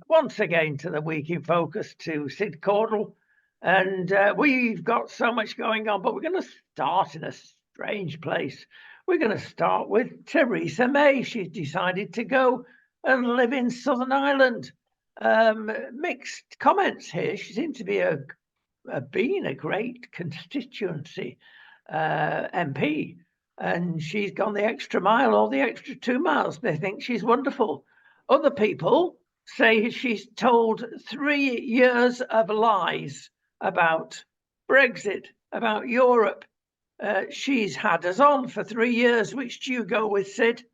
once again to the Week in Focus to Sid Cordell. And we've got so much going on, but we're going to start in a strange place. We're going to start with Theresa May. She's decided to go and live in Southern Ireland. Mixed comments here. She seems to be being a great constituency MP. And she's gone the extra mile or the extra 2 miles. They think she's wonderful. Other people say she's told 3 years of lies about Brexit, about Europe. She's had us on for 3 years. Which do you go with, Sid?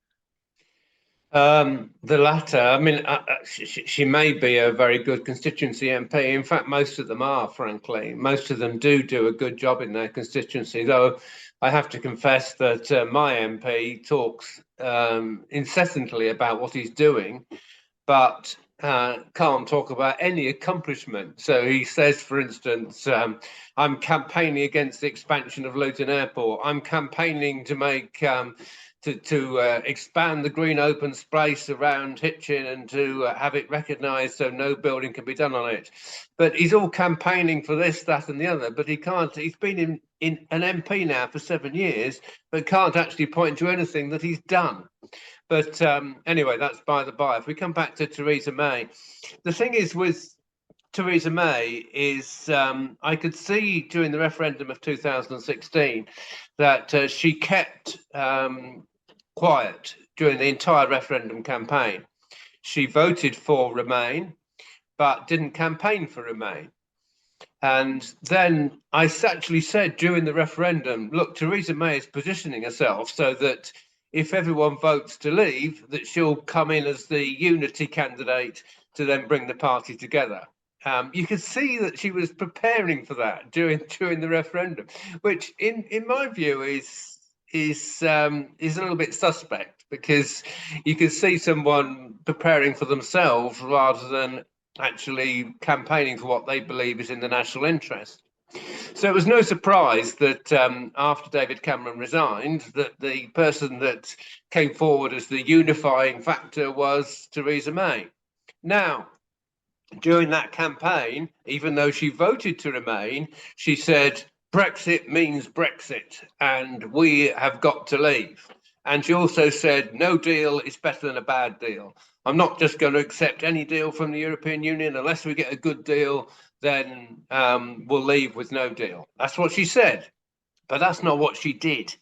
The latter. I mean, she may be a very good constituency MP. In fact, most of them are, frankly. Most of them do a good job in their constituency, though I have to confess that my MP talks incessantly about what he's doing, but can't talk about any accomplishment. So he says, for instance, I'm campaigning against the expansion of Luton Airport. I'm campaigning to make to expand the green open space around Hitchin and to have it recognised so no building can be done on it. But he's all campaigning for this, that and the other, but he can't. He's been in an MP now for 7 years, but can't actually point to anything that he's done. But anyway, that's by the by. If we come back to Theresa May, the thing is with Theresa May is I could see during the referendum of 2016 that she kept quiet during the entire referendum campaign. She voted for Remain, but didn't campaign for Remain. And then I actually said during the referendum, look, Theresa May is positioning herself so that if everyone votes to leave, that she'll come in as the unity candidate to then bring the party together. You could see that she was preparing for that during the referendum, which in my view is a little bit suspect, because you can see someone preparing for themselves rather than actually campaigning for what they believe is in the national interest. So it was no surprise that after David Cameron resigned, that the person that came forward as the unifying factor was Theresa May. Now, during that campaign, even though she voted to remain, she said, Brexit means Brexit, and we have got to leave. And she also said, no deal is better than a bad deal. I'm not just going to accept any deal from the European Union. Unless we get a good deal, then we'll leave with no deal. That's what she said. But that's not what she did.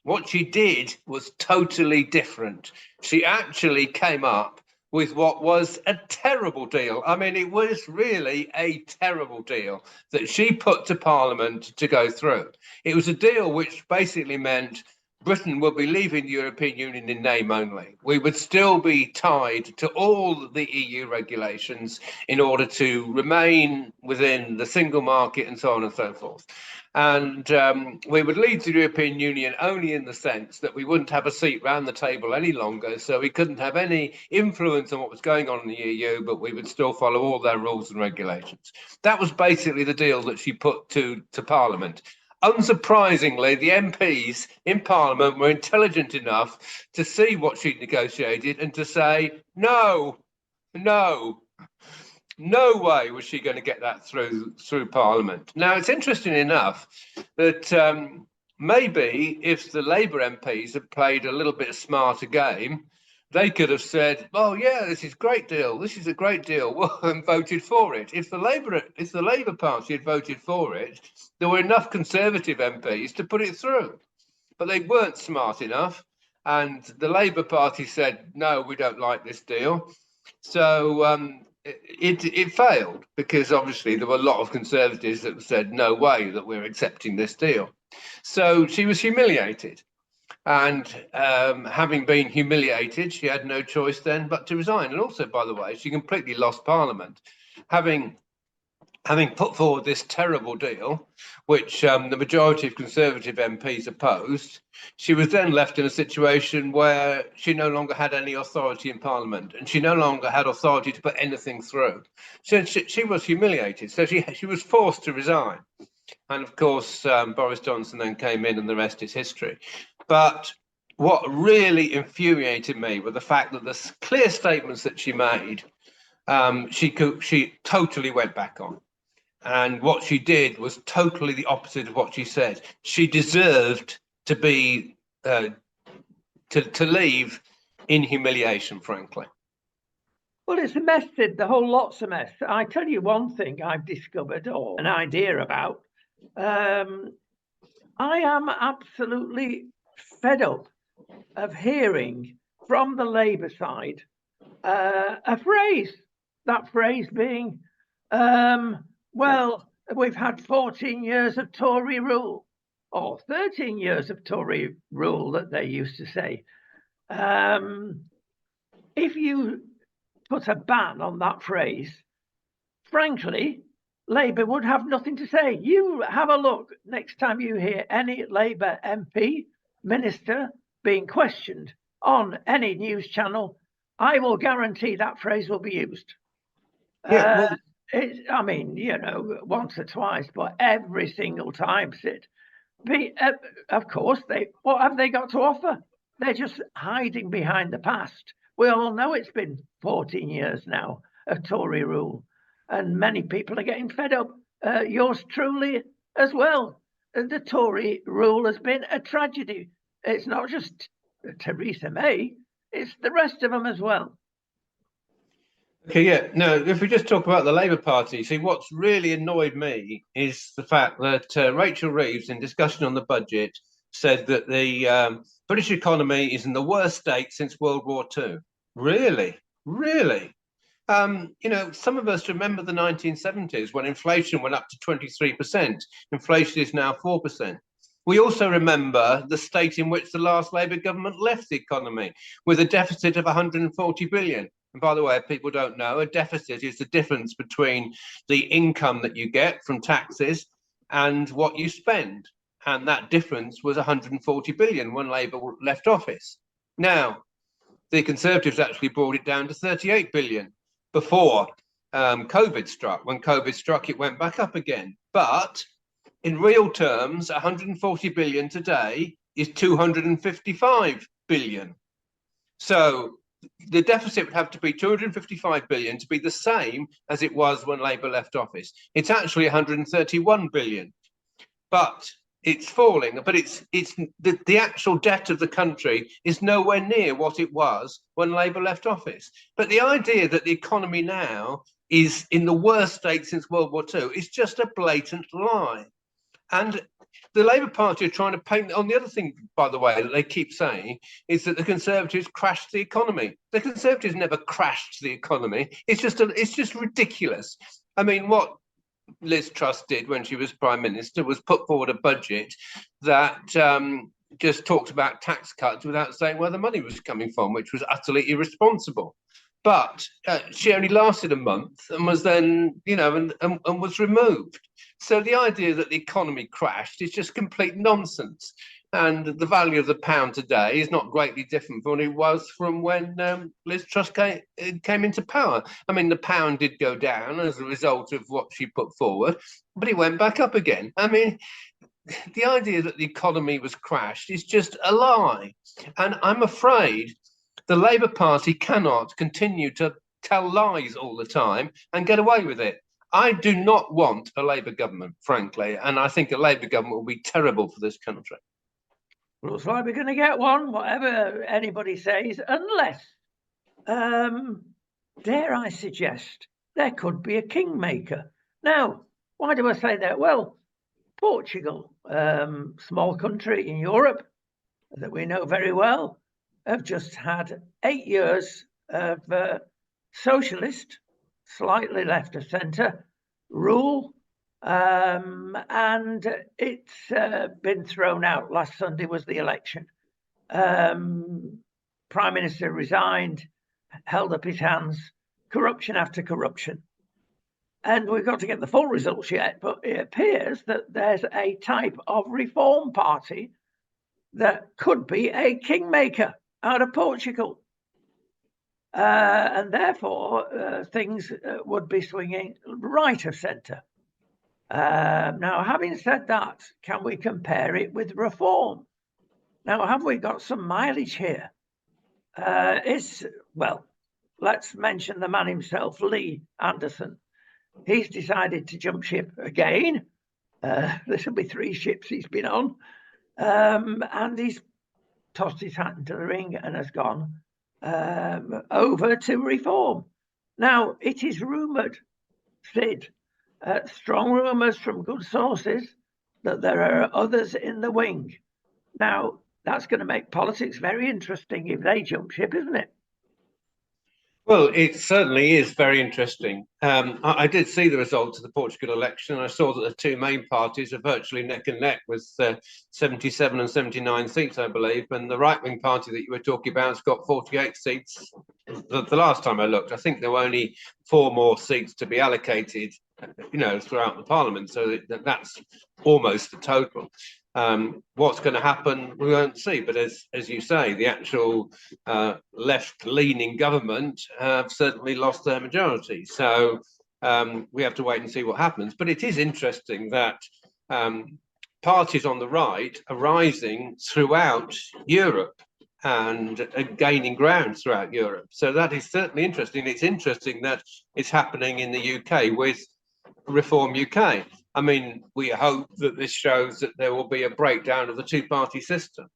What she did was totally different. She actually came up with what was a terrible deal. I mean, it was really a terrible deal that she put to Parliament to go through. It was a deal which basically meant Britain would be leaving the European Union in name only. We would still be tied to all the EU regulations in order to remain within the single market and so on and so forth. And we would leave the European Union only in the sense that we wouldn't have a seat round the table any longer, so we couldn't have any influence on what was going on in the EU, but we would still follow all their rules and regulations. That was basically the deal that she put to Parliament. Unsurprisingly, the MPs in Parliament were intelligent enough to see what she'd negotiated and to say, no way was she going to get that through Parliament. Now, it's interesting enough that maybe if the Labour MPs had played a little bit smarter game, they could have said, oh, yeah, this is a great deal. This is a great deal, and voted for it. If the Labour Party had voted for it, there were enough Conservative MPs to put it through. But they weren't smart enough. And the Labour Party said, no, we don't like this deal. So it failed, because obviously there were a lot of Conservatives that said, no way that we're accepting this deal. So she was humiliated. And having been humiliated, she had no choice then but to resign. And also, by the way, she completely lost Parliament. Having put forward this terrible deal, which the majority of Conservative MPs opposed, she was then left in a situation where she no longer had any authority in Parliament, and she no longer had authority to put anything through. So she was humiliated. So she was forced to resign. And of course, Boris Johnson then came in, and the rest is history. But what really infuriated me were the fact that the clear statements that she made she totally went back on. And what she did was totally the opposite of what she said. She deserved to be to leave in humiliation, frankly. Well, it's a mess, Sid. The whole lot's a mess. I tell you one thing I've discovered, or an idea about. I am absolutely fed up of hearing from the Labour side a phrase. That phrase being, well, we've had 14 years of Tory rule, or 13 years of Tory rule that they used to say. If you put a ban on that phrase, frankly, Labour would have nothing to say. You have a look next time you hear any Labour MP, minister being questioned on any news channel, I will guarantee that phrase will be used. Yeah, I mean, you know, once or twice, but every single time, Sid. Of course, what have they got to offer? They're just hiding behind the past. We all know it's been 14 years now of Tory rule, and many people are getting fed up. Yours truly as well. The Tory rule has been a tragedy. It's not just Theresa May, it's the rest of them as well. Okay, yeah. No, if we just talk about the Labour Party, see, what's really annoyed me is the fact that Rachel Reeves, in discussion on the budget, said that the British economy is in the worst state since World War II. Really? Really? You know, some of us remember the 1970s when inflation went up to 23%. Inflation is now 4%. We also remember the state in which the last Labour government left the economy with a deficit of 140 billion. And by the way, if people don't know, a deficit is the difference between the income that you get from taxes and what you spend. And that difference was 140 billion when Labour left office. Now, the Conservatives actually brought it down to 38 billion before COVID struck. When COVID struck, it went back up again. But in real terms, 140 billion today is 255 billion. So the deficit would have to be 255 billion to be the same as it was when Labour left office. It's actually 131 billion, but it's falling. But it's the actual debt of the country is nowhere near what it was when Labour left office. But the idea that the economy now is in the worst state since World War II is just a blatant lie. And the Labour Party are trying to paint on the other thing, by the way, that they keep saying is that the Conservatives crashed the economy. The Conservatives never crashed the economy. It's just ridiculous. I mean, what Liz Truss did when she was Prime Minister was put forward a budget that just talked about tax cuts without saying where the money was coming from, which was utterly irresponsible. But she only lasted a month and was then, you know, and was removed. So the idea that the economy crashed is just complete nonsense. And the value of the pound today is not greatly different from what it was from when Liz Truss came into power. I mean, the pound did go down as a result of what she put forward, but it went back up again. I mean, the idea that the economy was crashed is just a lie. And I'm afraid the Labour Party cannot continue to tell lies all the time and get away with it. I do not want a Labour government, frankly, and I think a Labour government will be terrible for this country. Looks like we're going to get one, whatever anybody says, unless, dare I suggest, there could be a kingmaker. Now, why do I say that? Well, Portugal, small country in Europe that we know very well, have just had 8 years of socialist, slightly left of centre rule, and it's been thrown out. Last Sunday was the election. Prime Minister resigned, held up his hands, corruption after corruption. And we've got to get the full results yet, but it appears that there's a type of reform party that could be a kingmaker out of Portugal. And therefore, things would be swinging right of centre. Now, having said that, can we compare it with reform? Now, have we got some mileage here? Well, let's mention the man himself, Lee Anderson. He's decided to jump ship again. This will be 3 ships he's been on. And he's tossed his hat into the ring and has gone over to Reform. Now, it is rumoured, Sid, strong rumours from good sources, that there are others in the wing. Now, that's going to make politics very interesting if they jump ship, isn't it? Well, it certainly is very interesting. I did see the results of the Portugal election. I saw that the 2 main parties are virtually neck and neck with 77 and 79 seats, I believe. And the right-wing party that you were talking about has got 48 seats. The last time I looked, I think there were only 4 more seats to be allocated, throughout the parliament. So that's almost the total. What's going to happen, we won't see. But as you say, the actual left-leaning government have certainly lost their majority. So we have to wait and see what happens. But it is interesting that parties on the right are rising throughout Europe and gaining ground throughout Europe. So that is certainly interesting. It's interesting that it's happening in the UK with Reform UK. I mean, we hope that this shows that there will be a breakdown of the 2-party system.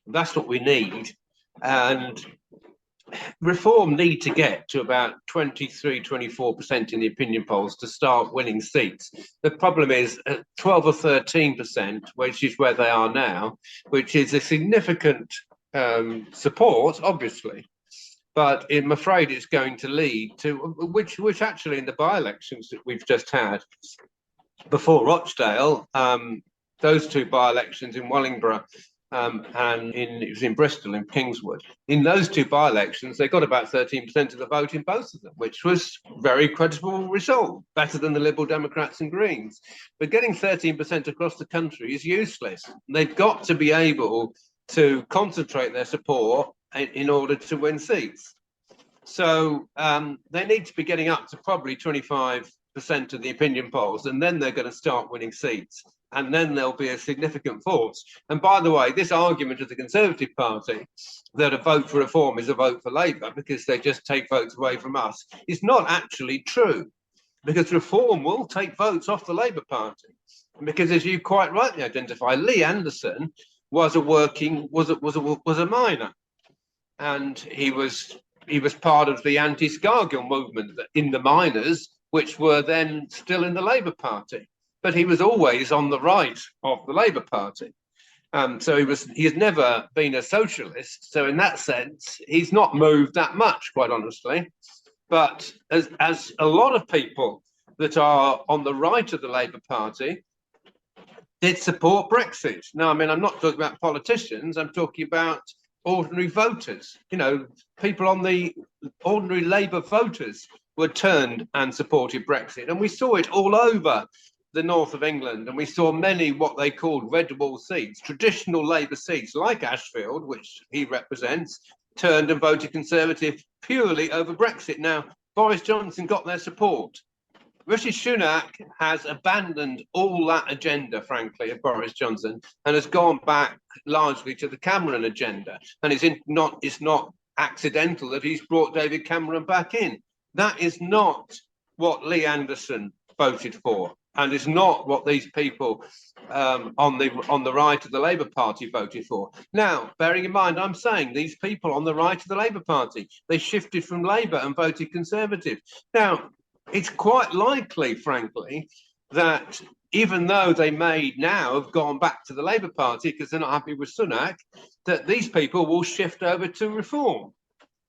That's what we need. And Reform need to get to about 23, 24% in the opinion polls to start winning seats. The problem is 12 or 13%, which is where they are now, which is a significant support, obviously. But I'm afraid it's going to lead to, which actually in the by-elections that we've just had before Rochdale, those 2 by-elections in Wellingborough and it was in Bristol and Kingswood. In those 2 by-elections, they got about 13% of the vote in both of them, which was a very credible result, better than the Liberal Democrats and Greens. But getting 13% across the country is useless. They've got to be able to concentrate their support in order to win seats. So they need to be getting up to probably 25% of the opinion polls, and then they're going to start winning seats. And then there'll be a significant force. And by the way, this argument of the Conservative Party that a vote for Reform is a vote for Labour because they just take votes away from us is not actually true, because Reform will take votes off the Labour Party. Because as you quite rightly identify, Lee Anderson was a miner, and he was part of the anti-Scargill movement in the miners, which were then still in the Labour Party. But he was always on the right of the Labour Party. So he has never been a socialist. So in that sense, he's not moved that much, quite honestly. But as a lot of people that are on the right of the Labour Party did support Brexit. Now, I mean, I'm not talking about politicians. I'm talking about ordinary voters. People on the ordinary Labour voters were turned and supported Brexit. And we saw it all over the north of England, and we saw many what they called red wall seats, traditional Labour seats like Ashfield, which he represents, turned and voted Conservative purely over Brexit. Now, Boris Johnson got their support. Rishi Sunak has abandoned all that agenda, frankly, of Boris Johnson, and has gone back largely to the Cameron agenda. And it's not accidental that he's brought David Cameron back in. That is not what Lee Anderson voted for, and is not what these people on the right of the Labour Party voted for. Now, bearing in mind, I'm saying these people on the right of the Labour Party, they shifted from Labour and voted Conservative. Now, it's quite likely, frankly, that even though they may now have gone back to the Labour Party because they're not happy with Sunak, that these people will shift over to Reform.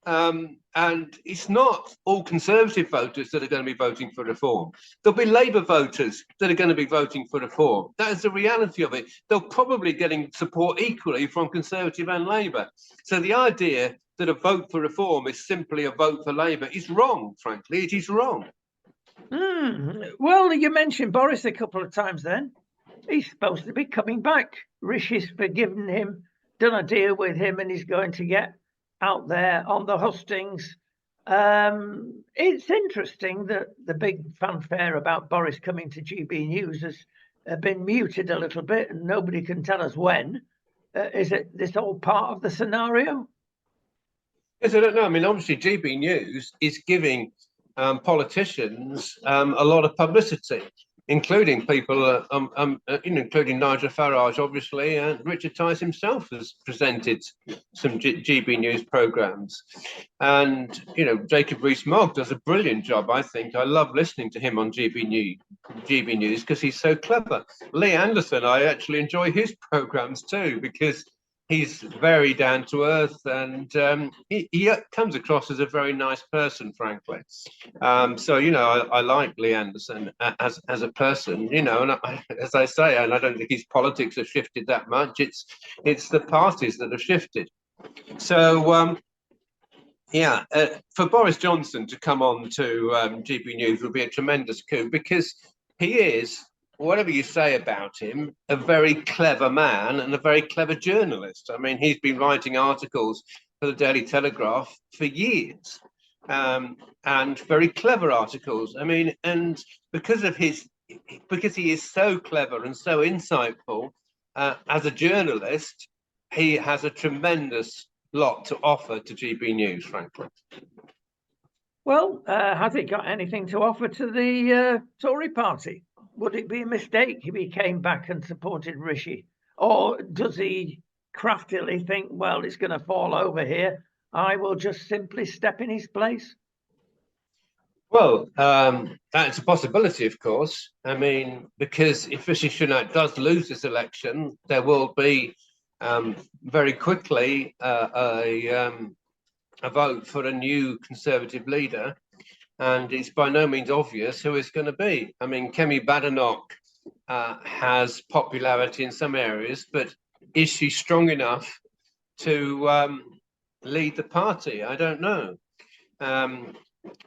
And it's not all Conservative voters that are going to be voting for Reform. There'll be Labour voters that are going to be voting for Reform. That is the reality of it. They'll probably getting support equally from Conservative and Labour. So the idea that a vote for Reform is simply a vote for Labour is wrong, frankly. It is wrong. Well, you mentioned Boris a couple of times then. He's supposed to be coming back. Rishi's forgiven him, done a deal with him, and he's going to get out there on the hustings. It's interesting that the big fanfare about Boris coming to GB News has been muted a little bit, and nobody can tell us when. Is it this all part of the scenario? Yes, I don't know. I mean, obviously, GB News is giving politicians a lot of publicity, including people, including Nigel Farage, obviously, and Richard Tice himself has presented some GB News programs. And, Jacob Rees-Mogg does a brilliant job, I think. I love listening to him on GB News because he's so clever. Lee Anderson, I actually enjoy his programs too, because he's very down to earth, and he comes across as a very nice person, frankly. So I like Lee Anderson as a person, and as I say, and I don't think his politics have shifted that much. It's the parties that have shifted. So for Boris Johnson to come on to GB News would be a tremendous coup, because he is, whatever you say about him, a very clever man and a very clever journalist. I mean, he's been writing articles for the Daily Telegraph for years, and very clever articles. I mean, and because he is so clever and so insightful as a journalist, he has a tremendous lot to offer to GB News, frankly. Well, has he got anything to offer to the Tory party? Would it be a mistake if he came back and supported Rishi? Or does he craftily think, well, it's going to fall over here, I will just simply step in his place? Well, that's a possibility, of course. I mean, because if Rishi Sunak does lose this election, there will be very quickly a vote for a new Conservative leader, and it's by no means obvious who it's going to be. I mean, Kemi Badenoch has popularity in some areas, but is she strong enough to lead the party? I don't know.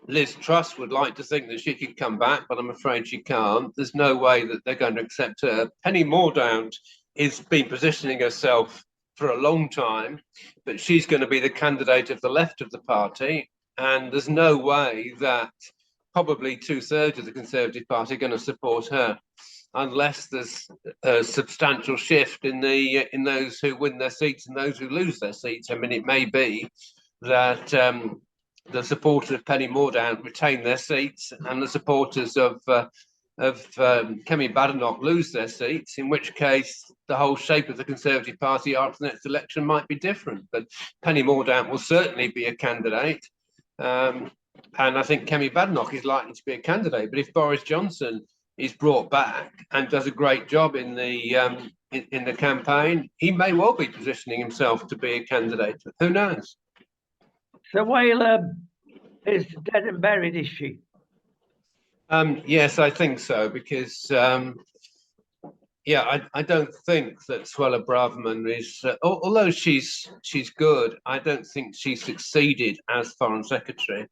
Liz Truss would like to think that she could come back, but I'm afraid she can't. There's no way that they're going to accept her. Penny Mordaunt has been positioning herself for a long time, but she's going to be the candidate of the left of the party. And there's no way that probably 2/3 of the Conservative Party are going to support her, unless there's a substantial shift in those who win their seats and those who lose their seats. I mean, it may be that the supporters of Penny Mordaunt retain their seats, and the supporters of Kemi Badenoch lose their seats, in which case the whole shape of the Conservative Party after the next election might be different. But Penny Mordaunt will certainly be a candidate. And I think Kemi Badenoch is likely to be a candidate. But if Boris Johnson is brought back and does a great job in the campaign, he may well be positioning himself to be a candidate. Who knows? So Whaler is dead and buried, is she? Yes, I think so, because I don't think that Suella Braverman is, although she's good, I don't think she succeeded as Foreign Secretary.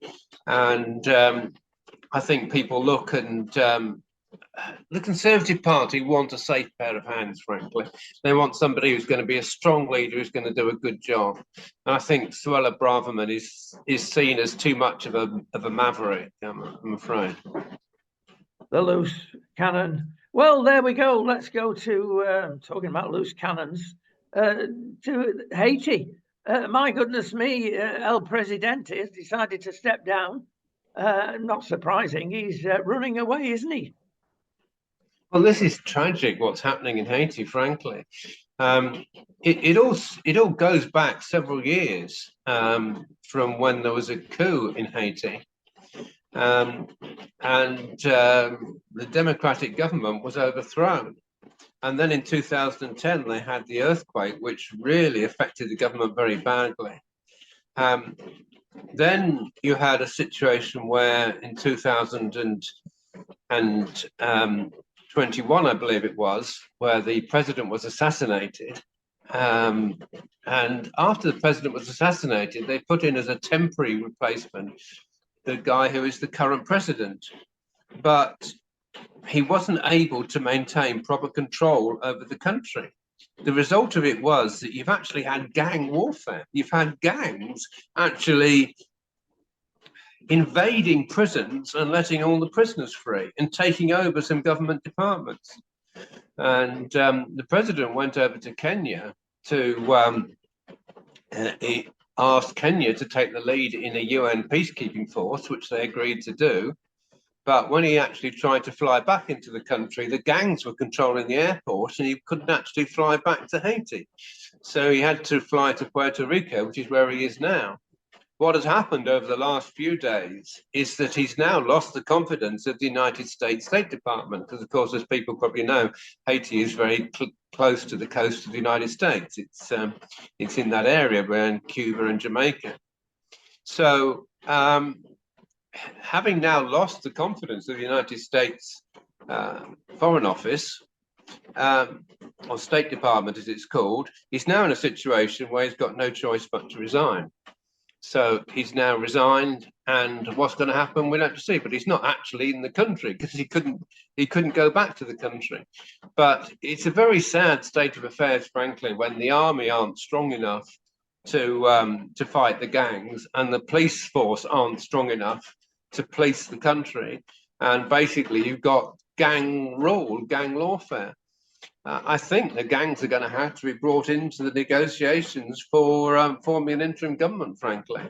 And I think people look, and the Conservative Party want a safe pair of hands, frankly. They want somebody who's going to be a strong leader, who's going to do a good job. And I think Suella Braverman is seen as too much of a maverick, I'm afraid. The loose cannon. Well, there we go. Let's go to talking about loose cannons to Haiti. My goodness me, El Presidente has decided to step down. Not surprising. He's running away, isn't he? Well, this is tragic, what's happening in Haiti, frankly. It all goes back several years from when there was a coup in Haiti. And the democratic government was overthrown. And then in 2010, they had the earthquake, which really affected the government very badly. Then you had a situation where in 2021, I believe it was, where the president was assassinated. And after the president was assassinated, they put in as a temporary replacement the guy who is the current president. But he wasn't able to maintain proper control over the country. The result of it was that you've actually had gang warfare. You've had gangs actually invading prisons and letting all the prisoners free and taking over some government departments. And the president went over to Kenya to asked Kenya to take the lead in a UN peacekeeping force, which they agreed to do. But when he actually tried to fly back into the country, the gangs were controlling the airport and he couldn't actually fly back to Haiti. So he had to fly to Puerto Rico, which is where he is now. What has happened over the last few days is that he's now lost the confidence of the United States State Department, because, of course, as people probably know, Haiti is very close to the coast of the United States. It's in that area around Cuba and Jamaica. So having now lost the confidence of the United States Foreign Office, or State Department as it's called, he's now in a situation where he's got no choice but to resign. So he's now resigned, and what's going to happen, we'll have to see. But he's not actually in the country because he couldn't go back to the country. But it's a very sad state of affairs, frankly, when the army aren't strong enough to fight the gangs, and the police force aren't strong enough to police the country, and basically you've got gang rule, gang lawfare. I think the gangs are going to have to be brought into the negotiations for forming an interim government, frankly.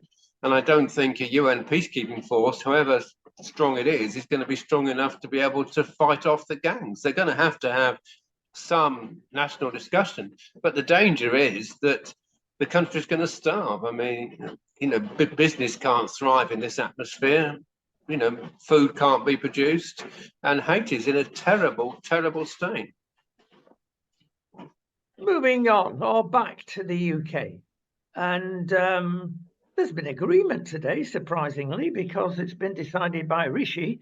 And I don't think a UN peacekeeping force, however strong it is going to be strong enough to be able to fight off the gangs. They're going to have some national discussion. But the danger is that the country's going to starve. I mean, big business can't thrive in this atmosphere. Food can't be produced. And Haiti's in a terrible, terrible state. Moving on, or back to the UK, and there's been agreement today, surprisingly, because it's been decided by Rishi.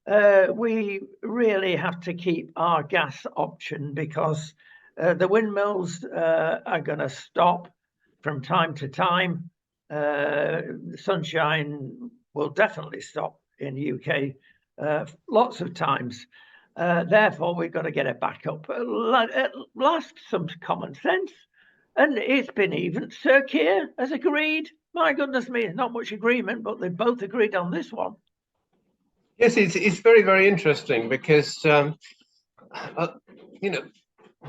We really have to keep our gas option because the windmills are going to stop from time to time. The sunshine will definitely stop in the UK lots of times. Therefore, we've got to get it back up. At last, some common sense. And it's been even. Sir Keir has agreed. My goodness me, not much agreement, but they both agreed on this one. Yes, it's very, very interesting because, the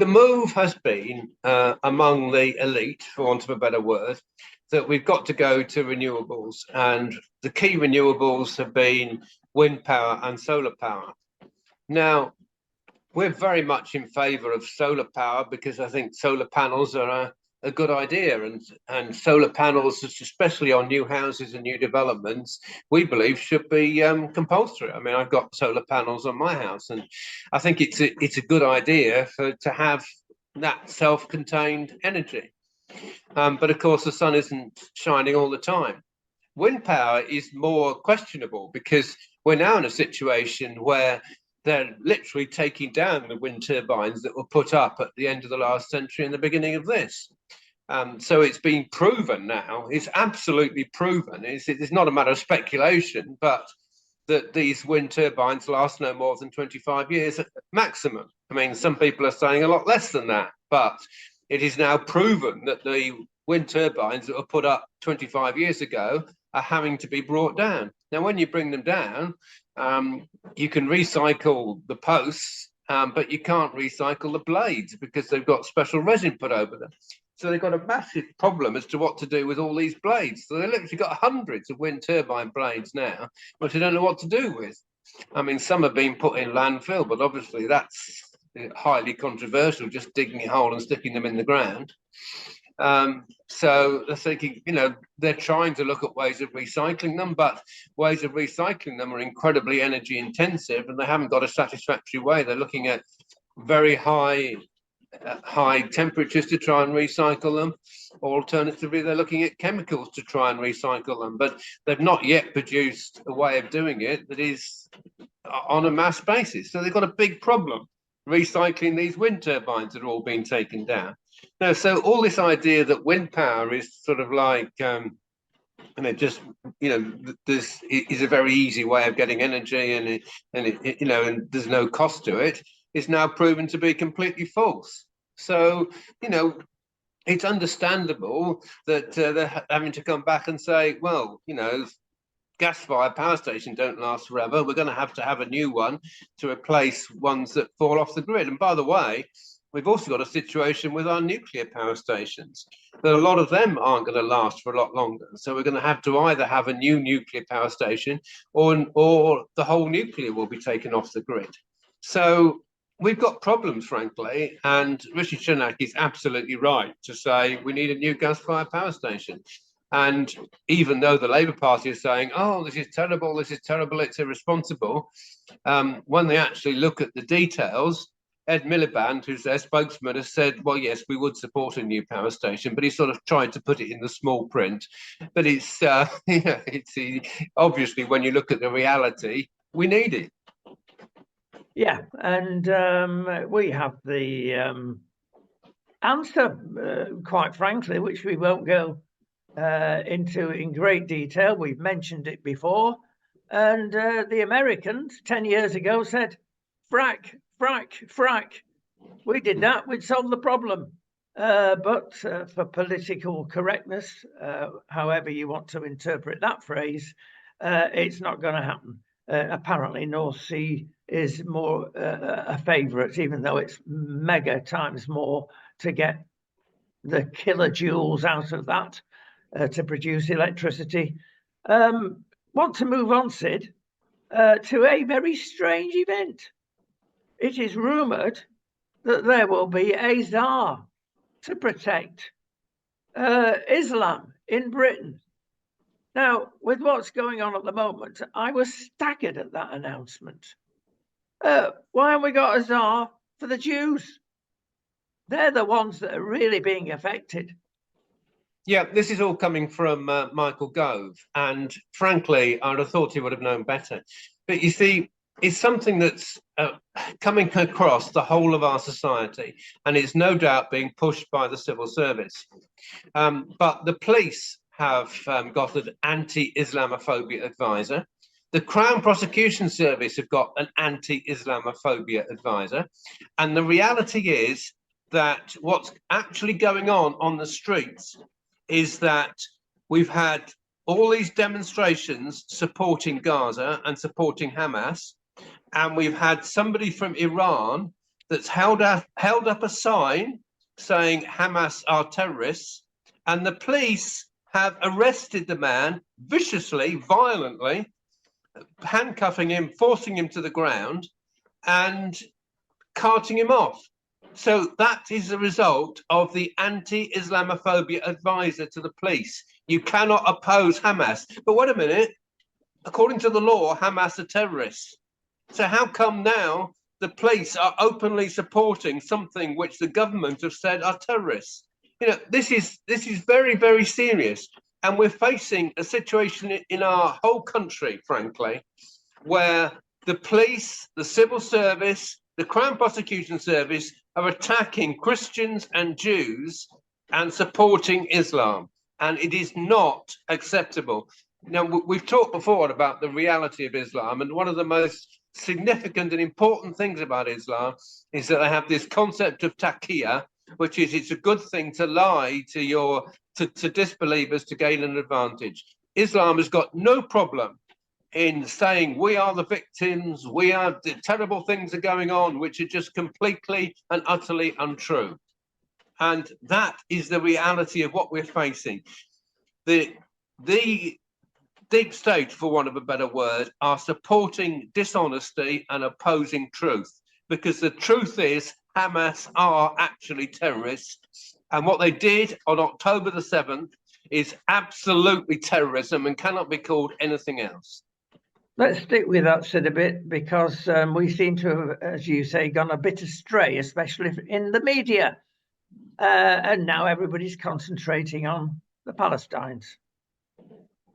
move has been among the elite, for want of a better word, that we've got to go to renewables. And the key renewables have been wind power and solar power. Now, we're very much in favour of solar power because I think solar panels are a good idea, and solar panels, especially on new houses and new developments, we believe should be compulsory. I mean, I've got solar panels on my house, and I think it's a good idea to have that self-contained energy. But of course, the sun isn't shining all the time. Wind power is more questionable because we're now in a situation where they're literally taking down the wind turbines that were put up at the end of the last century and the beginning of this. So it's been proven now, it's absolutely proven, it's not a matter of speculation, but that these wind turbines last no more than 25 years at maximum. I mean, some people are saying a lot less than that, but it is now proven that the wind turbines that were put up 25 years ago are having to be brought down. Now, when you bring them down, you can recycle the posts, but you can't recycle the blades because they've got special resin put over them. So they've got a massive problem as to what to do with all these blades. So they've literally got hundreds of wind turbine blades now, which they don't know what to do with. I mean, some have been put in landfill, but obviously that's highly controversial, just digging a hole and sticking them in the ground. So they're thinking, they're trying to look at ways of recycling them, but ways of recycling them are incredibly energy intensive and they haven't got a satisfactory way. They're looking at very high temperatures to try and recycle them. Alternatively, they're looking at chemicals to try and recycle them, but they've not yet produced a way of doing it that is on a mass basis. So they've got a big problem recycling these wind turbines that are all being taken down. Now, so all this idea that wind power is sort of like, this is a very easy way of getting energy and there's no cost to it, is now proven to be completely false. So, it's understandable that they're having to come back and say, well, gas-fired power stations don't last forever. We're going to have a new one to replace ones that fall off the grid. And by the way, we've also got a situation with our nuclear power stations, that a lot of them aren't going to last for a lot longer. So we're going to have to either have a new nuclear power station, or the whole nuclear will be taken off the grid. So we've got problems, frankly, and Rishi Sunak is absolutely right to say we need a new gas-fired power station. And even though the Labour Party is saying, oh, this is terrible, it's irresponsible, when they actually look at the details, Ed Miliband, who's their spokesman, has said, well, yes, we would support a new power station, but he sort of tried to put it in the small print. But it's, obviously, when you look at the reality, we need it. Yeah, and we have the answer, quite frankly, which we won't go into in great detail. We've mentioned it before. And the Americans 10 years ago said, frack, frack, frack. We did that, we'd solve the problem. But for political correctness, however you want to interpret that phrase, it's not going to happen. Apparently, North Sea is more a favourite, even though it's mega times more to get the kilojoules out of that to produce electricity. Want to move on, Sid, to a very strange event. It is rumoured that there will be a czar to protect Islam in Britain. Now, with what's going on at the moment, I was staggered at that announcement. Why haven't we got a czar for the Jews? They're the ones that are really being affected. Yeah, this is all coming from Michael Gove, and frankly, I'd have thought he would have known better. But you see, it's something that's coming across the whole of our society, and it's no doubt being pushed by the civil service. But the police have got an anti-Islamophobia advisor. The Crown Prosecution Service have got an anti-Islamophobia advisor. And the reality is that what's actually going on the streets is that we've had all these demonstrations supporting Gaza and supporting Hamas. And we've had somebody from Iran that's held up a sign saying Hamas are terrorists. And the police have arrested the man viciously, violently, handcuffing him, forcing him to the ground, and carting him off. So that is the result of the anti-Islamophobia advisor to the police. You cannot oppose Hamas. But wait a minute, according to the law, Hamas are terrorists. So how come now the police are openly supporting something which the government have said are terrorists? You know, this is very, very serious. And we're facing a situation in our whole country, frankly, where the police, the civil service, the Crown Prosecution Service are attacking Christians and Jews and supporting Islam. And it is not acceptable. Now, we've talked before about the reality of Islam, and one of the most significant and important things about Islam is that they have this concept of taqiyya, which is it's a good thing to lie to disbelievers to gain an advantage. Islam has got no problem in saying we are the victims, the terrible things are going on, which are just completely and utterly untrue. And that is the reality of what we're facing. The deep state, for want of a better word, are supporting dishonesty and opposing truth, because the truth is Hamas are actually terrorists. And what they did on October the 7th is absolutely terrorism and cannot be called anything else. Let's stick with that, Sid, a bit, because we seem to have, as you say, gone a bit astray, especially in the media. And now everybody's concentrating on the Palestinians.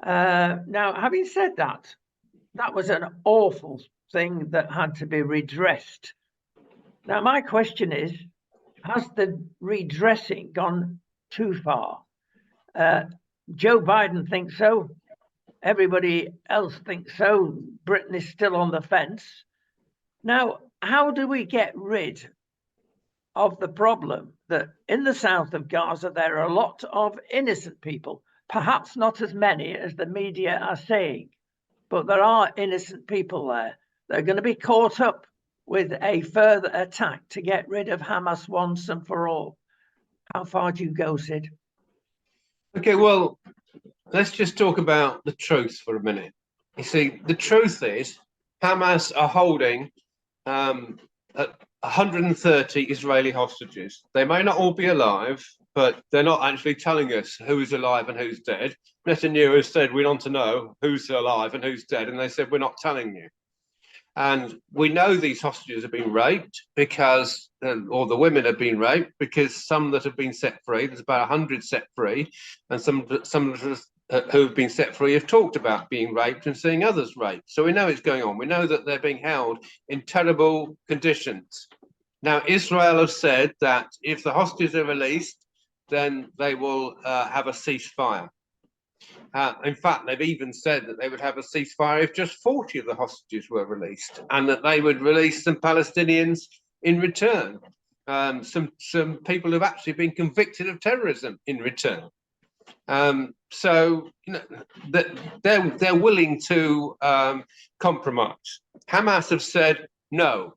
Now, having said that, that was an awful thing that had to be redressed. Now, my question is, has the redressing gone too far? Joe Biden thinks so. Everybody else thinks so. Britain is still on the fence. Now, how do we get rid of the problem that in the south of Gaza, there are a lot of innocent people, perhaps not as many as the media are saying, but there are innocent people there that are going to be caught up with a further attack to get rid of Hamas once and for all. How far do you go, Sid? Okay, well, let's just talk about the truth for a minute. You see, the truth is Hamas are holding 130 Israeli hostages. They may not all be alive, but they're not actually telling us who's alive and who's dead. Netanyahu said, we want to know who's alive and who's dead. And they said, we're not telling you. And we know these hostages have been raped because, or the women have been raped because some that have been set free, there's about 100 set free, and some who have been set free have talked about being raped and seeing others raped. So we know it's going on. We know that they're being held in terrible conditions. Now, Israel has said that if the hostages are released, then they will have a ceasefire. In fact, they've even said that they would have a ceasefire if just 40 of the hostages were released, and that they would release some Palestinians in return. Some people have actually been convicted of terrorism in return. So you know, they're willing to compromise. Hamas have said no.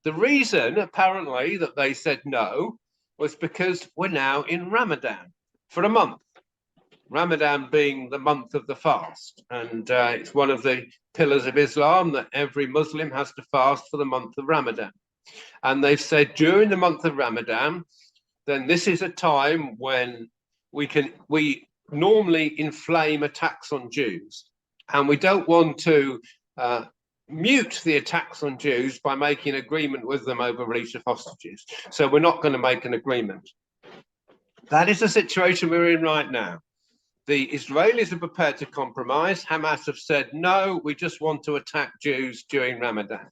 The reason, apparently, that they said no was because we're now in Ramadan for a month. Ramadan being the month of the fast, and it's one of the pillars of Islam that every Muslim has to fast for the month of Ramadan. And they've said during the month of Ramadan, then this is a time when we normally inflame attacks on Jews, and we don't want to mute the attacks on Jews by making an agreement with them over release of hostages. So we're not going to make an agreement. That is the situation we're in right now. The Israelis are prepared to compromise. Hamas have said, no, we just want to attack Jews during Ramadan.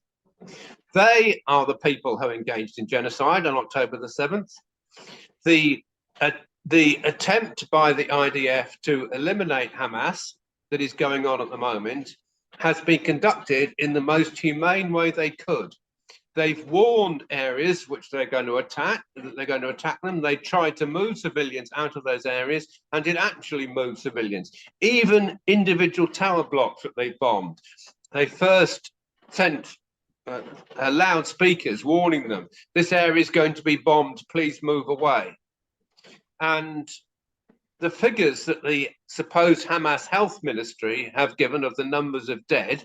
They are the people who engaged in genocide on October the 7th. The attempt by the IDF to eliminate Hamas that is going on at the moment has been conducted in the most humane way they could. They've warned areas which they're going to attack, that they're going to attack them. They tried to move civilians out of those areas and did actually move civilians. Even individual tower blocks that they bombed. They first sent loudspeakers warning them, this area is going to be bombed, please move away. And the figures that the supposed Hamas health ministry have given of the numbers of dead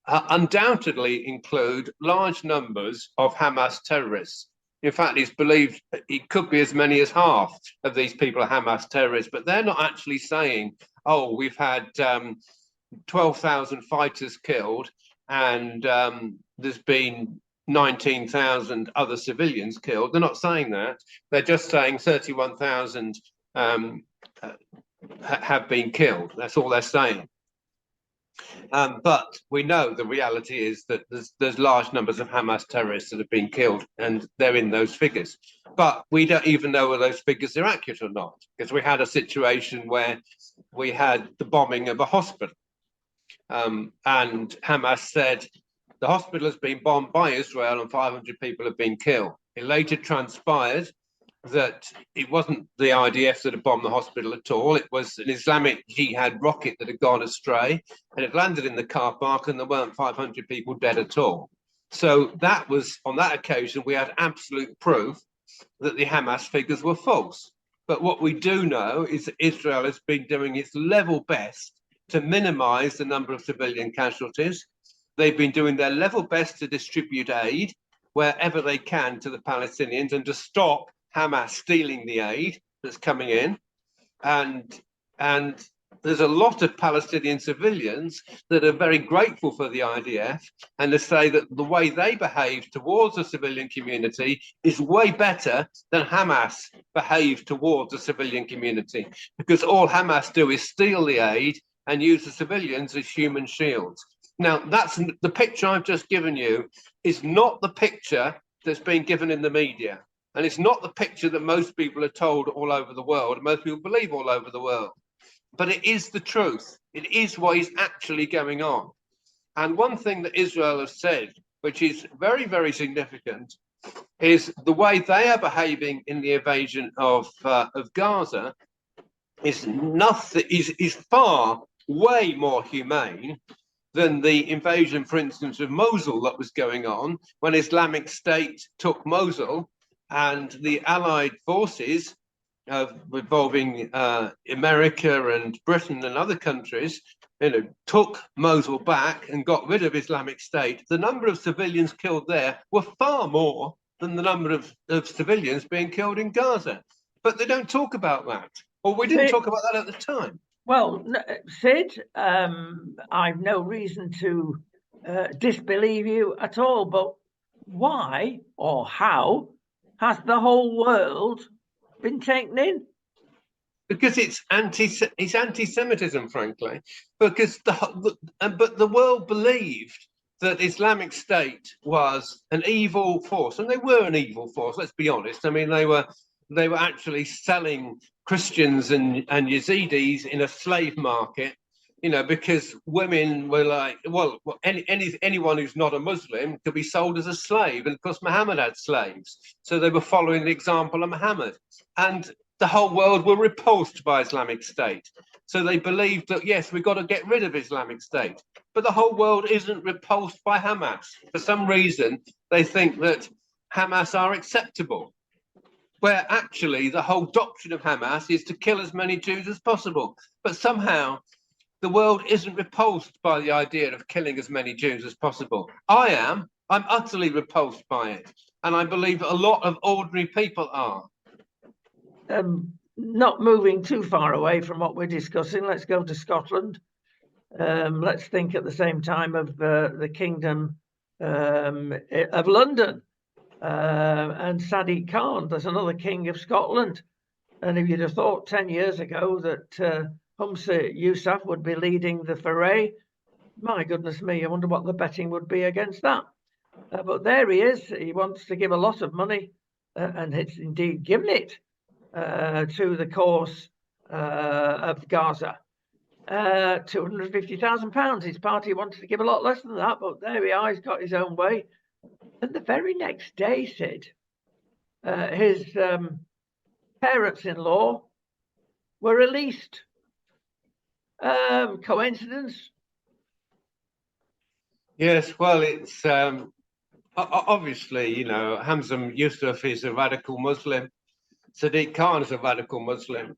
undoubtedly include large numbers of Hamas terrorists. In fact, it's believed it could be as many as half of these people are Hamas terrorists, but they're not actually saying, oh, we've had 12,000 fighters killed and there's been 19,000 other civilians killed. They're not saying that. They're just saying 31,000 have been killed. That's all they're saying. But we know the reality is that there's large numbers of Hamas terrorists that have been killed, and they're in those figures. But we don't even know whether those figures are accurate or not, because we had a situation where we had the bombing of a hospital, and Hamas said the hospital has been bombed by Israel and 500 people have been killed. It later transpired that it wasn't the IDF that had bombed the hospital at all. It was an Islamic Jihad rocket that had gone astray, and it landed in the car park, and there weren't 500 people dead at all. So that was, on that occasion, we had absolute proof that the Hamas figures were false. But what we do know is that Israel has been doing its level best to minimize the number of civilian casualties. They've been doing their level best to distribute aid wherever they can to the Palestinians and to stop Hamas stealing the aid that's coming in, and there's a lot of Palestinian civilians that are very grateful for the IDF, and to say that the way they behave towards the civilian community is way better than Hamas behave towards the civilian community, because all Hamas do is steal the aid and use the civilians as human shields. Now, that's the picture I've just given you is not the picture that's been given in the media. And it's not the picture that most people are told all over the world, and most people believe all over the world. But it is the truth. It is what is actually going on. And one thing that Israel has said, which is very, very significant, is the way they are behaving in the invasion of Gaza is far, way more humane than the invasion, for instance, of Mosul that was going on when Islamic State took Mosul, and the Allied forces involving America and Britain and other countries, took Mosul back and got rid of Islamic State. The number of civilians killed there were far more than the number of civilians being killed in Gaza. But they don't talk about that, or we didn't talk about that at the time. Well, Sid, I've no reason to disbelieve you at all, but why or how has the whole world been taken in? Because it's anti-Semitism, frankly. Because but the world believed that Islamic State was an evil force, and they were an evil force. Let's be honest. I mean, they were actually selling Christians and Yazidis in a slave market, because women were like, well, anyone who's not a Muslim could be sold as a slave. And of course, Muhammad had slaves. So they were following the example of Muhammad. And the whole world were repulsed by Islamic State. So they believed that, yes, we've got to get rid of Islamic State. But the whole world isn't repulsed by Hamas. For some reason, they think that Hamas are acceptable, where actually the whole doctrine of Hamas is to kill as many Jews as possible. But somehow the world isn't repulsed by the idea of killing as many Jews as possible. I am. I'm utterly repulsed by it. And I believe a lot of ordinary people are. Not moving too far away from what we're discussing, let's go to Scotland. Let's think at the same time of the Kingdom of London and Sadiq Khan. There's another king of Scotland. And if you'd have thought 10 years ago that Humza Yousaf would be leading the foray, my goodness me, I wonder what the betting would be against that. But there he is. He wants to give a lot of money, and it's indeed given it to the cause of Gaza. £250,000. His party wanted to give a lot less than that, but there he is, he's got his own way. And the very next day, Sid, his parents-in-law were released. Coincidence? Yes, well, it's obviously, Humza Yousaf is a radical Muslim. Sadiq Khan is a radical Muslim.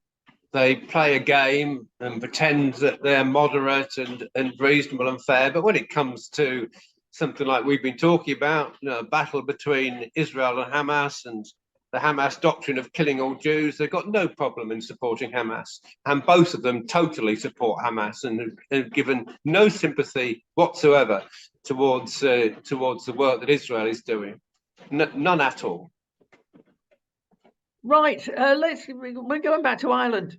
They play a game and pretend that they're moderate and reasonable and fair. But when it comes to something like we've been talking about, a battle between Israel and Hamas and the Hamas doctrine of killing all Jews, they've got no problem in supporting Hamas. And both of them totally support Hamas and have given no sympathy whatsoever towards the work that Israel is doing. None at all. Right, we're going back to Ireland,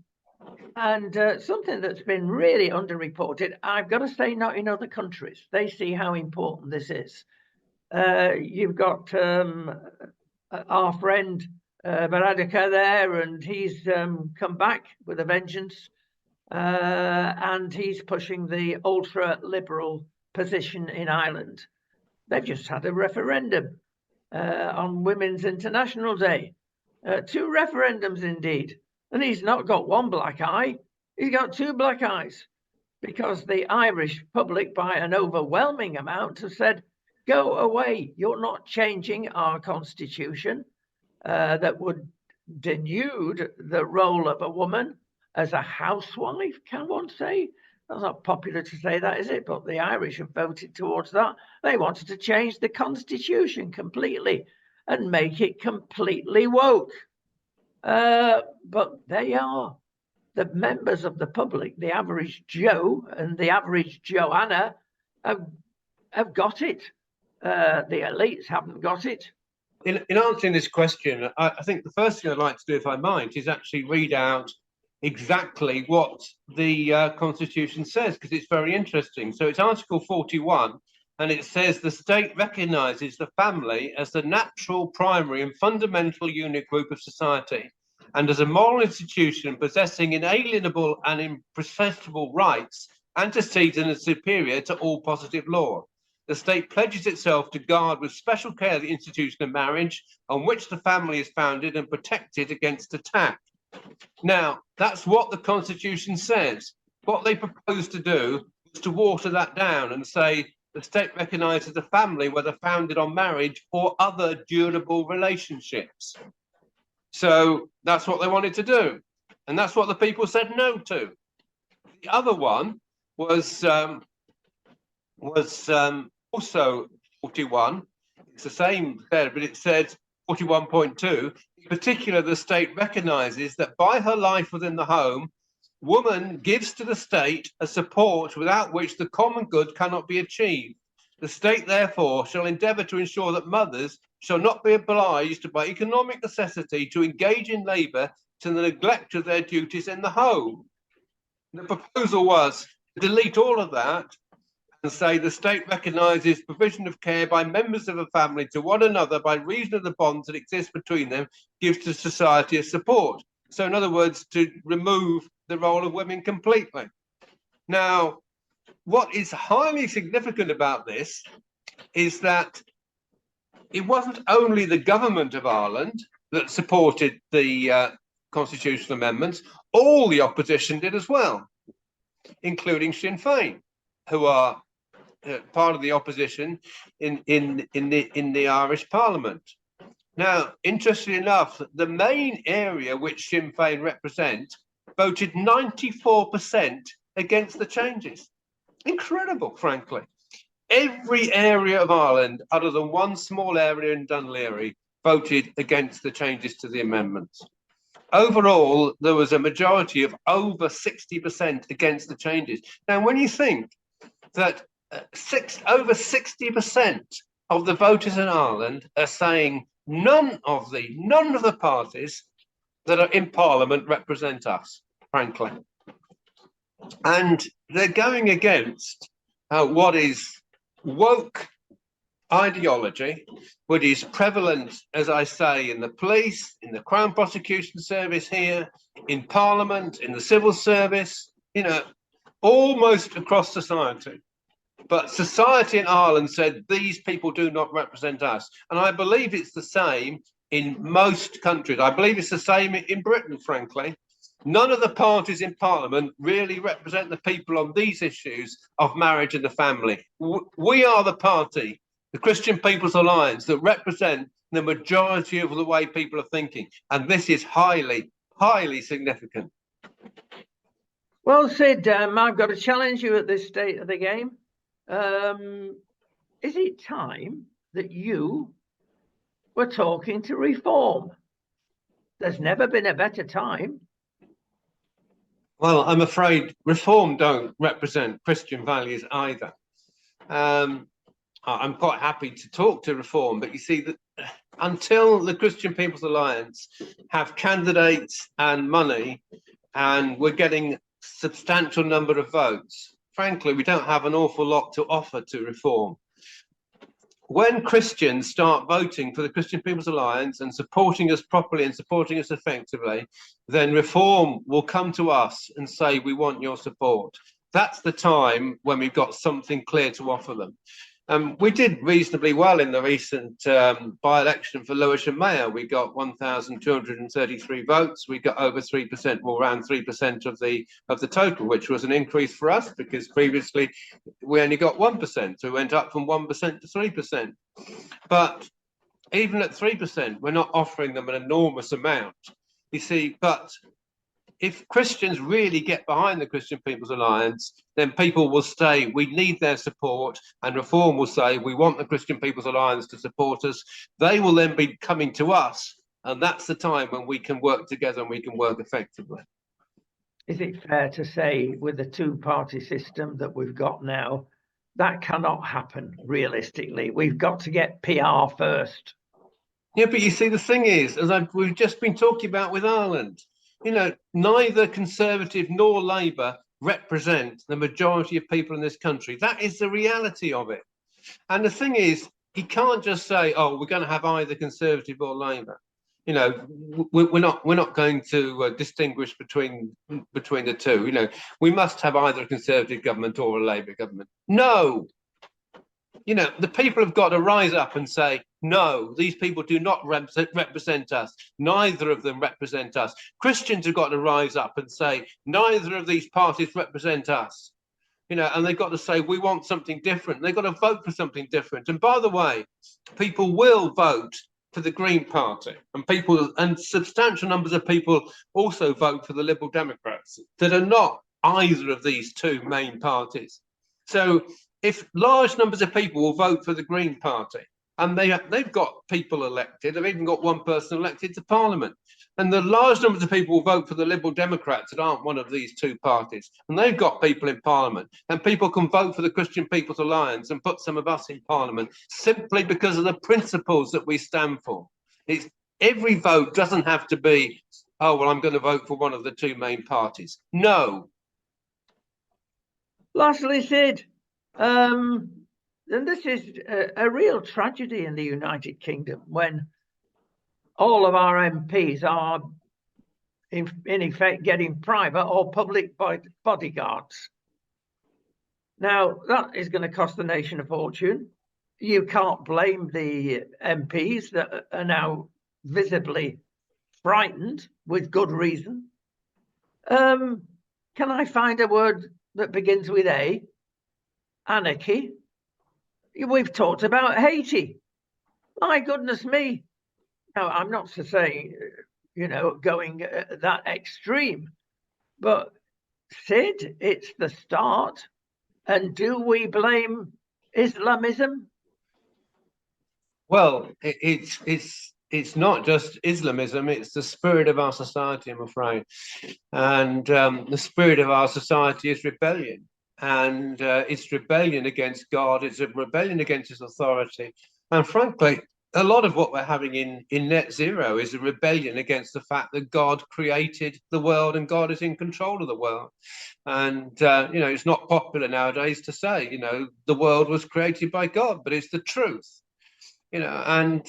and something that's been really underreported. I've got to say, not in other countries. They see how important this is. You've got our friend Varadkar there, and he's come back with a vengeance, and he's pushing the ultra-liberal position in Ireland. They've just had a referendum on Women's International Day. 2 referendums indeed, and he's not got one black eye, he's got 2 black eyes, because the Irish public, by an overwhelming amount, have said, go away, you're not changing our constitution that would denude the role of a woman as a housewife, can one say? That's not popular to say that, is it? But the Irish have voted towards that. They wanted to change the constitution completely and make it completely woke. But they are the members of the public, the average Joe and the average Joanna have got it. The elites haven't got it. In answering this question, I think the first thing I'd like to do, if I might, is actually read out exactly what the Constitution says, because it's very interesting. So it's Article 41, and it says the state recognises the family as the natural, primary and fundamental unit group of society, and as a moral institution possessing inalienable and imprescriptible rights, antecedent and superior to all positive law. The state pledges itself to guard with special care the institution of marriage, on which the family is founded and protected against attack. Now, that's what the Constitution says. What they propose to do was to water that down and say the state recognises the family whether founded on marriage or other durable relationships. So that's what they wanted to do. And that's what the people said no to. The other one was also 41. It's the same there, but it said 41.2. In particular, the state recognises that by her life within the home, woman gives to the state a support without which the common good cannot be achieved. The state, therefore, shall endeavour to ensure that mothers shall not be obliged by economic necessity to engage in labour to the neglect of their duties in the home. The proposal was to delete all of that and say the state recognises provision of care by members of a family to one another by reason of the bonds that exist between them gives to society a support. So in other words, to remove the role of women completely. Now, what is highly significant about this is that it wasn't only the government of Ireland that supported the constitutional amendments, all the opposition did as well, including Sinn Féin, who are part of the opposition in the Irish Parliament. Now, interestingly enough, the main area which Sinn Féin represent voted 94% against the changes. Incredible, frankly. Every area of Ireland, other than one small area in Dún Laoghaire, voted against the changes to the amendments. Overall, there was a majority of over 60% against the changes. Now, when you think that over 60% of the voters in Ireland are saying none of the parties that are in Parliament represent us, frankly. And they're going against what is woke ideology, which is prevalent, as I say, in the police, in the Crown Prosecution Service here, in Parliament, in the civil service, you know, almost across society. But society in Ireland said these people do not represent us. And I believe it's the same in most countries. I believe it's the same in Britain, frankly. None of the parties in Parliament really represent the people on these issues of marriage and the family. We are the party, the Christian People's Alliance, that represent the majority of the way people are thinking. And this is highly, highly significant. Well, Sid, I've got to challenge you at this state of the game. Is it time that you were talking to Reform? There's never been a better time. Well, I'm afraid Reform don't represent Christian values either. I'm quite happy to talk to Reform, but you see, that until the Christian People's Alliance have candidates and money, and we're getting a substantial number of votes, frankly, we don't have an awful lot to offer to Reform. When Christians start voting for the Christian People's Alliance and supporting us properly and supporting us effectively, then Reform will come to us and say, we want your support. That's the time when we've got something clear to offer them. We did reasonably well in the recent by-election for Lewisham Mayor. We got 1,233 votes. We got over 3%, or around 3% of the total, which was an increase for us because previously we only got 1%. So we went up from 1% to 3%. But even at 3%, we're not offering them an enormous amount. You see, but if Christians really get behind the Christian People's Alliance, then people will say, we need their support, and Reform will say, we want the Christian People's Alliance to support us. They will then be coming to us, and that's the time when we can work together and we can work effectively. Is it fair to say, with the two-party system that we've got now, that cannot happen realistically? We've got to get PR first. Yeah, but you see, the thing is, as we've just been talking about with Ireland, you know, neither Conservative nor Labour represent the majority of people in this country. That is the reality of it. And the thing is, you can't just say, oh, we're going to have either Conservative or Labour. You know, we're not going to distinguish between the two. You know, we must have either a Conservative government or a Labour government. No. You know, the people have got to rise up and say, no, these people do not represent us. Neither of them represent us. Christians have got to rise up and say, neither of these parties represent us. and they've got to say, we want something different. They've got to vote for something different. And by the way, people will vote for the Green Party, and substantial numbers of people also vote for the Liberal Democrats that are not either of these two main parties. So if large numbers of people will vote for the Green Party, and they've got people elected, they've even got one person elected to Parliament, and the large numbers of people will vote for the Liberal Democrats that aren't one of these two parties, and they've got people in Parliament, and people can vote for the Christian People's Alliance and put some of us in Parliament simply because of the principles that we stand for. Every vote doesn't have to be, oh, well, I'm going to vote for one of the two main parties. No. Lastly, Sid, and this is a real tragedy in the United Kingdom when all of our MPs are in effect getting private or public bodyguards. Now, that is going to cost the nation a fortune. You can't blame the MPs that are now visibly frightened with good reason. Can I find a word that begins with A? Anarchy. We've talked about Haiti. My goodness me. Now, I'm not to say, going that extreme, but Sid, it's the start. And do we blame Islamism? Well, it's not just Islamism, it's the spirit of our society, I'm afraid. And the spirit of our society is rebellion. And it's rebellion against God, it's a rebellion against his authority. And frankly, a lot of what we're having in net zero is a rebellion against the fact that God created the world and God is in control of the world. And, it's not popular nowadays to say, the world was created by God, but it's the truth. We have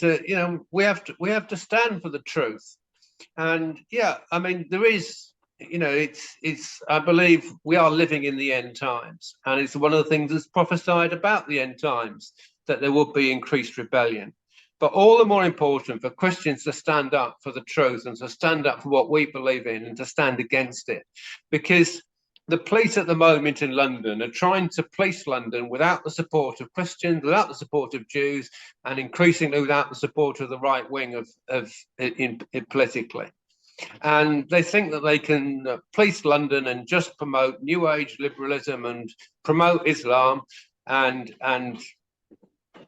to stand for the truth. And there is, I believe we are living in the end times, and it's one of the things that's prophesied about the end times, that there will be increased rebellion. But all the more important for Christians to stand up for the truth and to stand up for what we believe in and to stand against it, because the police at the moment in London are trying to police London without the support of Christians, without the support of Jews, and increasingly without the support of the right wing politically. And they think that they can police London and just promote New Age liberalism and promote Islam and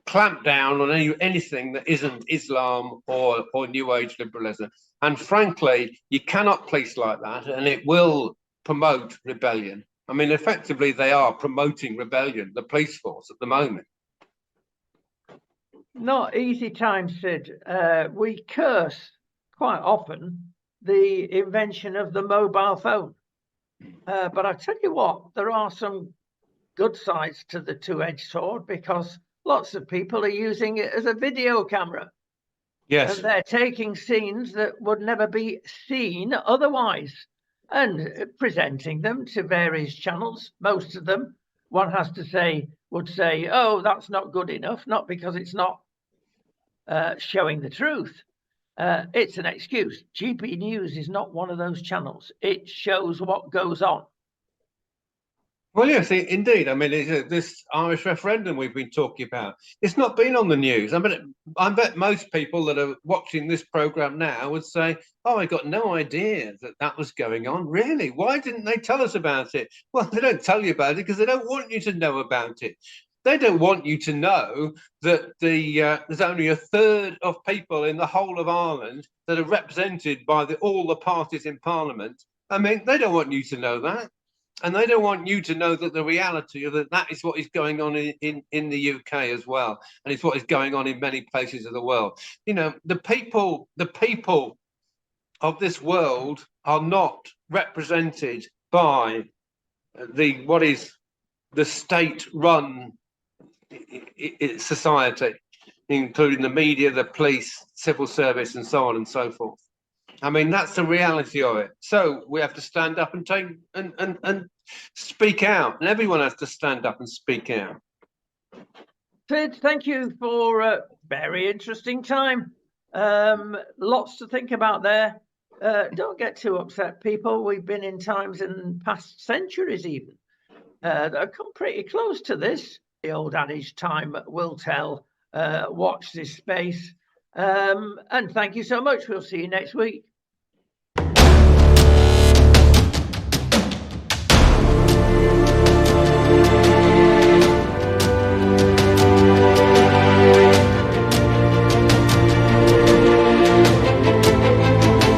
clamp down on anything that isn't Islam or New Age liberalism. And frankly, you cannot police like that, and it will promote rebellion. Effectively, they are promoting rebellion, the police force at the moment. Not easy times, Sid. We curse quite often the invention of the mobile phone. But I tell you what, there are some good sides to the two-edged sword, because lots of people are using it as a video camera. Yes. And they're taking scenes that would never be seen otherwise and presenting them to various channels. Most of them, one has to say, would say, oh, that's not good enough, not because it's not showing the truth. It's an excuse. GB News is not one of those channels. It shows what goes on. Well, yes, indeed. This Irish referendum we've been talking about, it's not been on the news. I bet most people that are watching this program now would say, oh, I got no idea that was going on. Really? Why didn't they tell us about it? Well, they don't tell you about it because they don't want you to know about it. They don't want you to know that there's only a third of people in the whole of Ireland that are represented by all the parties in Parliament. They don't want you to know that. And they don't want you to know that the reality of that is what is going on in the UK as well. And it's what is going on in many places of the world. The people of this world are not represented by what is the state-run society, including the media, the police, civil service, and so on and so forth. That's the reality of it. So we have to stand up and take and speak out, and everyone has to stand up and speak out. Sid, thank you for a very interesting time. Lots to think about there. Don't get too upset, people. We've been in times in past centuries even that have come pretty close to this. The old adage, time will tell. Watch this space. And thank you so much. We'll see you next week.